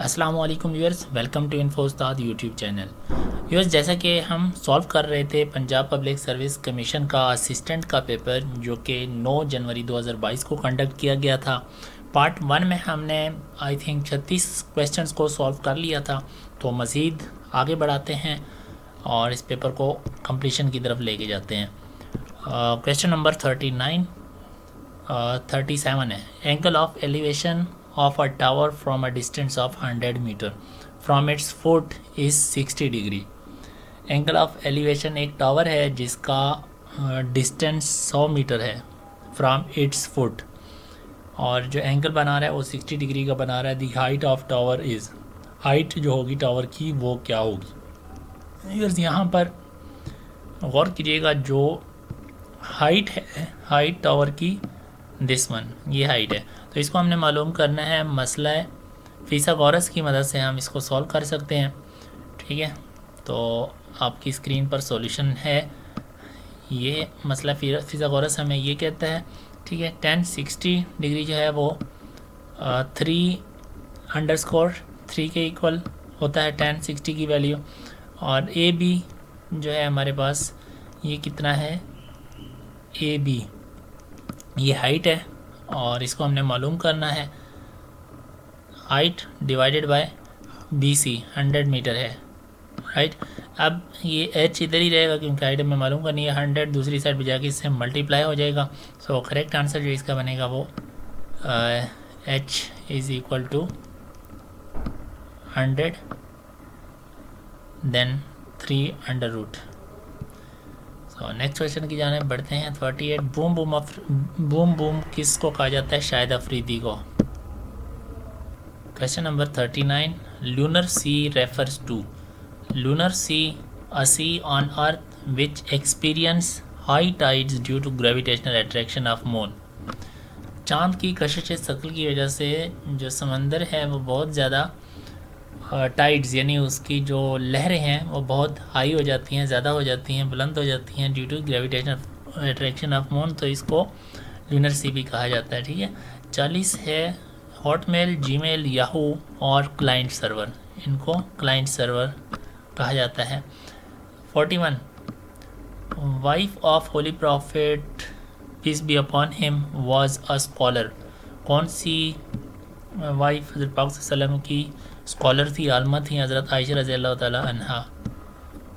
अस्सलाम वालेकुम viewers, welcome to info Ustad YouTube channel. Viewers, जैसा कि हम सॉल्व कर रहे थे पंजाब पब्लिक सर्विस कमीशन का असिस्टेंट का पेपर जो कि 9 जनवरी 2022 को कंडक्ट किया गया था। पार्ट 1 में हमने आई थिंक 36 क्वेश्चंस को सॉल्व कर लिया था। तो मज़ीद आगे बढ़ाते हैं और इस पेपर को कंप्लीशन की तरफ लेके जाते हैं। क्वेश्चन नंबर 37 है। Angle of elevation of a tower from a distance of 100 meter from its foot is 60 degree. Angle of elevation एक टावर है जिसका डिस्टेंस 100 मीटर है फ्रॉम इट्स फुट, और जो एंगल बना रहा है वो 60 डिग्री का बना रहा है। दी height of tower is, height जो होगी टावर की वो क्या होगी। यूज़ यहाँ पर गौर कीजिएगा, जो हाइट है, हाइट टावर की दिस वन, ये हाइट है। तो इसको हमने मालूम करना है। मसला फिसागोरस की मदद से हम इसको सॉल्व कर सकते हैं। ठीक है, तो आपकी स्क्रीन पर सॉल्यूशन है। ये मसला फिसागोरस हमें ये कहता है, ठीक है, 1060 डिग्री जो है वो 3_3 के इक्वल होता है 1060 की वैल्यू। और ए बी जो है हमारे पास ये कितना है, ए बी ये हाइट है और इसको हमने मालूम करना है। Height divided by B C 100 metre है, राइट। अब ये एच इधर ही रहेगा क्योंकि हाइट हमें मालूम करनी है। 100 दूसरी साइड पर जाके इससे मल्टीप्लाई हो जाएगा। सो करेक्ट आंसर जो इसका बनेगा वो H is equal to 100 then 3√। Next question की जाने बढ़ते हैं। 38 बूम बूम किसको कहा जाता है, शाहिद अफरीदी को। Question number 39 lunar sea refers to, lunar sea a sea on earth which experience high tides due to gravitational attraction of moon. चांद की कशिश शक्ल की वजह से जो समंदर है वो बहुत ज़्यादा टाइड्स यानी उसकी जो लहरें हैं वो बहुत हाई हो जाती हैं, ज़्यादा हो जाती हैं, बुलंद हो जाती हैं due to gravitational attraction of moon. तो इसको लूनर सी भी कहा जाता है। ठीक है, 40 है हॉटमेल, जीमेल, याहू और क्लाइंट सर्वर, इनको क्लाइंट सर्वर कहा जाता है। 41 wife of holy prophet peace be upon him was a scholar. कौन सी वाइफ हज़रत पाक सल्लल्लाहु अलैहि वसल्लम की स्कॉलर थी, आलमा थी, हज़रत आयशा रज़ी अल्लाह ताला अन्हा।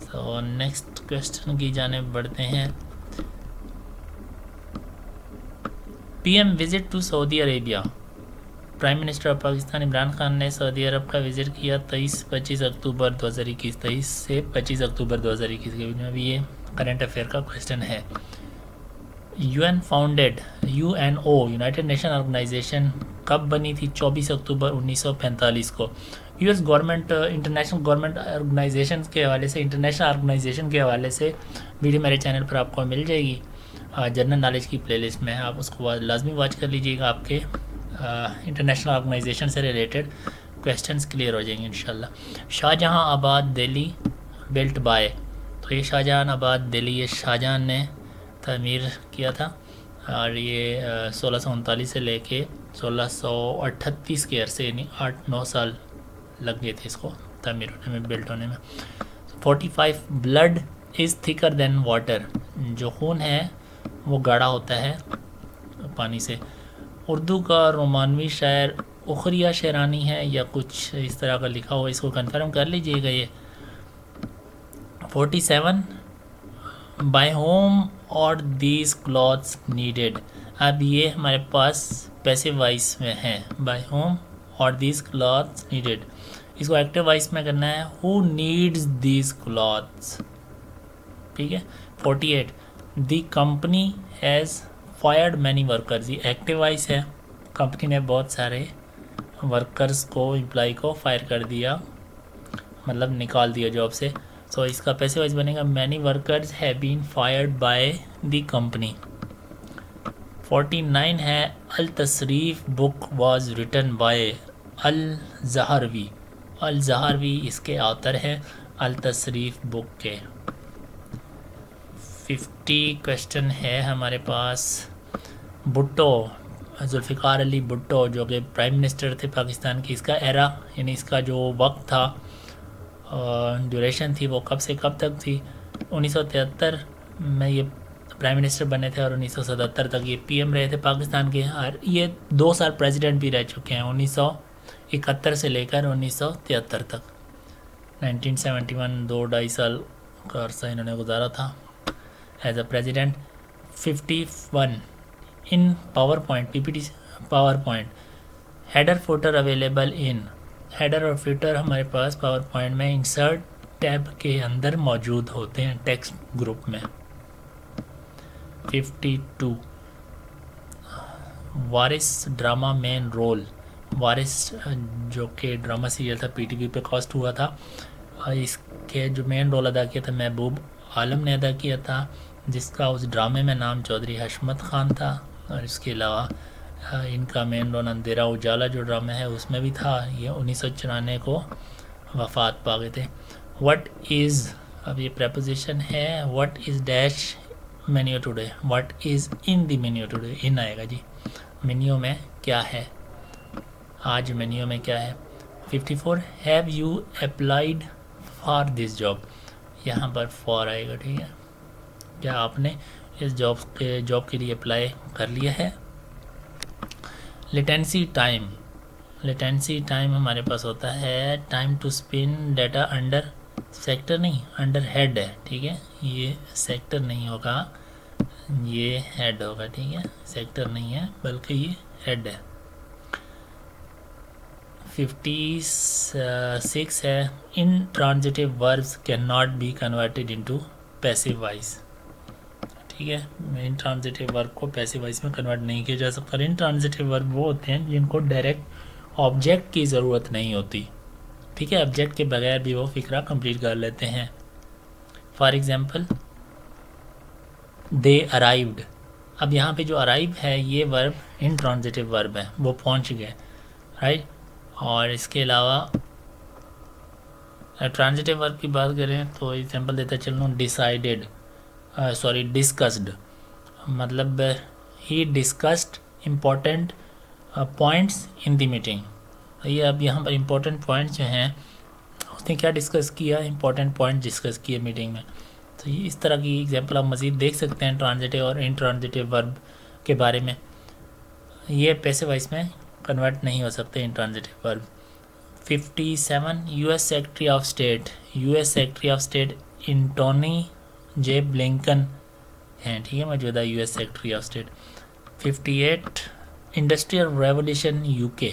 तो नेक्स्ट क्वेश्चन की जानिब बढ़ते हैं। PM visit to Saudi Arabia. Prime minister of Pakistan Imran Khan ने सऊदी अरब का विज़िट किया 23-25 अक्टूबर 2021, 23 से 25 अक्टूबर 2021 के बीच में भी ये करंट अफेयर का क्वेश्चन है। UN founded, UNO United Nation Organisation कब बनी थी, 24 अक्टूबर 1945 को। US government international government organisation के हवाले से, इंटरनेशनल ऑर्गेनाइजेशन के हवाले से वीडियो मेरे चैनल पर आपको मिल जाएगी जनरल नॉलेज की प्लेलिस्ट में, आप उसको लाजमी वॉच कर लीजिएगा। आपके इंटरनेशनल ऑर्गेनाइजेशन से रिलेटेड क्वेश्चंस क्लियर हो जाएंगे इंशाल्लाह। शाहजहां आबाद दिल्ली बिल्ट बाय, तो ये शाहजहां आबाद दिल्ली ये शाहजहां ने तमीर किया था और ये 1639 से लेके 1638 के अरसे यानी 8-9 साल लग गए थे इसको तमीर होने में, बिल्ट होने में। 45 blood is thicker than water, जो खून है वो गाढ़ा होता है पानी से। उर्दू का रोमानवी शायर उखरिया शेरानी है या कुछ इस तरह का लिखा हुआ, इसको कंफर्म कर लीजिएगा। ये 47 बाय होम और दीज क्लॉथ्स नीडेड। अब ये हमारे पास पैसिव वॉइस में है, बाय होम और दीज क्लॉथ्स नीडेड। इसको एक्टिव वॉइस में करना है, हु नीड्स दीज क्लॉथ्स। ठीक है। 48 the company has fired many workers, ये एक्टिव वॉइस है, कंपनी ने बहुत सारे वर्कर्स को, एम्प्लॉय को फायर कर दिया, मतलब निकाल दिया जॉब से। सो इसका पैसिव वॉइस बनेगा many workers have been fired by the company. 49 है Al Tasrif book was written by Al Zahrawi, Al Zahrawi इसके ऑथर है अल तसरीफ बुक के। 50 क्वेश्चन है हमारे पास। भुट्टो जुल्फ़िकार अली भुट्टो जो कि प्राइम मिनिस्टर थे पाकिस्तान की, इसका एरा यानी इसका जो वक्त था, ड्यूरेशन थी, वो कब से कब तक थी। 1973 में ये प्राइम मिनिस्टर बने थे और 1977 तक ये पीएम रहे थे पाकिस्तान के, और ये 2 साल प्रेसिडेंट भी रह चुके हैं, 1971 से लेकर 1973 तक। 1971 2-2.5 साल का अरसा इन्होंने गुजारा था as a president. 51 in PowerPoint, PPT PowerPoint, header footer available in, header और फुटर हमारे पास पावर पॉइंट में इंसर्ट टैब के अंदर मौजूद होते हैं टेक्स्ट ग्रुप में। 52 Waris drama main role, Waris जो कि ड्रामा सीरियल था पीटीवी पे कास्ट हुआ था, इसके जो मेन रोल अदा किया था महबूब आलम ने अदा किया था, जिसका उस ड्रामे में नाम चौधरी हशमत ख़ान था। और इसके अलावा इनका मेन रोल अंधेरा उजाला जो ड्रामा है उसमें भी था। ये 1994 को वफ़ात पा गए थे। व्हाट इज़, अब ये प्रपोजिशन है, what is dash menu today, what is in the menu today, in आएगा जी, मेन्यू में क्या है, आज मेन्यू में क्या है। 54 have you applied for this job, यहाँ पर फॉर आएगा, ठीक है, क्या आपने इस जॉब के लिए अप्लाई कर लिया है। लेटेंसी टाइम, लेटेंसी टाइम हमारे पास होता है time to spin data under sector, नहीं अंडर हेड है, ठीक है, ये सेक्टर नहीं होगा, ये हेड होगा, ठीक है, सेक्टर नहीं है बल्कि ये हेड है। 56 है intransitive verbs can not be converted into passive voice, ठीक है, इन ट्रांजिटिव वर्ब को पैसिव वॉइस में कन्वर्ट नहीं किया जा सकता। इन ट्रांजिटिव वर्ब वो होते हैं जिनको डायरेक्ट ऑब्जेक्ट की ज़रूरत नहीं होती, ठीक है, ऑब्जेक्ट के बगैर भी वो फिक्रा कंप्लीट कर लेते हैं। फॉर एग्जांपल दे अराइव्ड, अब यहाँ पे जो अराइव है ये वर्ब इन ट्रांजिटिव वर्ब है, वो पहुँच गए, राइट। और इसके अलावा ट्रांजिटिव वर्ब की बात करें तो एग्जांपल देता चलूँ, डिसाइडेड, सॉरी डिस्कस्ड, मतलब ही discussed important points in the meeting. ये अब यहाँ पर इम्पोर्टेंट पॉइंट्स जो हैं उसने क्या डिस्कस किया, इम्पोर्टेंट पॉइंट डिस्कस किए मीटिंग में। तो ये इस तरह की एग्जांपल आप मज़ीद देख सकते हैं ट्रांजिटिव और इनट्रांजिटिव वर्ब के बारे में। ये पैसिव वॉइस में कन्वर्ट नहीं हो सकते intransitive verb. 57 US secretary of state, US secretary of state Antony J Blinken हैं, ठीक है, मौजूदा US secretary of state. 58 industrial revolution UK,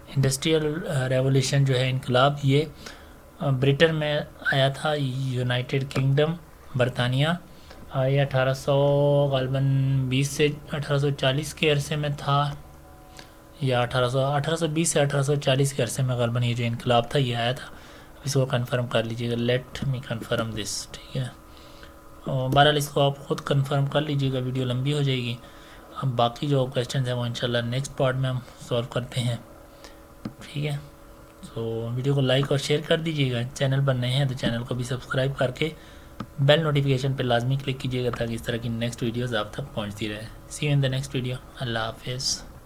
industrial revolution जो है इनकलाब, ये ब्रिटेन में आया था, यूनाइटेड किंगडम बरतानिया, ये 1820 से 1840 के अरसे में था, या 1820 से 1840 के अरसे में गलबन ये जो इनकलाब था ये आया था। इसको कंफर्म कर लीजिएगा, लेट मी कंफर्म दिस, ठीक है। और बहरहाल इसको आप ख़ुद कंफर्म कर लीजिएगा, वीडियो लंबी हो जाएगी। अब बाकी जो क्वेश्चन हैं वो इंशाल्लाह नेक्स्ट पार्ट में हम सॉल्व करते हैं, ठीक है। तो वीडियो को लाइक और शेयर कर दीजिएगा, चैनल पर नए हैं तो चैनल को भी सब्सक्राइब करके बेल नोटिफिकेशन पर लाजमी क्लिक कीजिएगा ताकि इस तरह की नेक्स्ट वीडियोज़ आप तक पहुँचती रहे। See you in the next video, अल्लाह हाफिज़।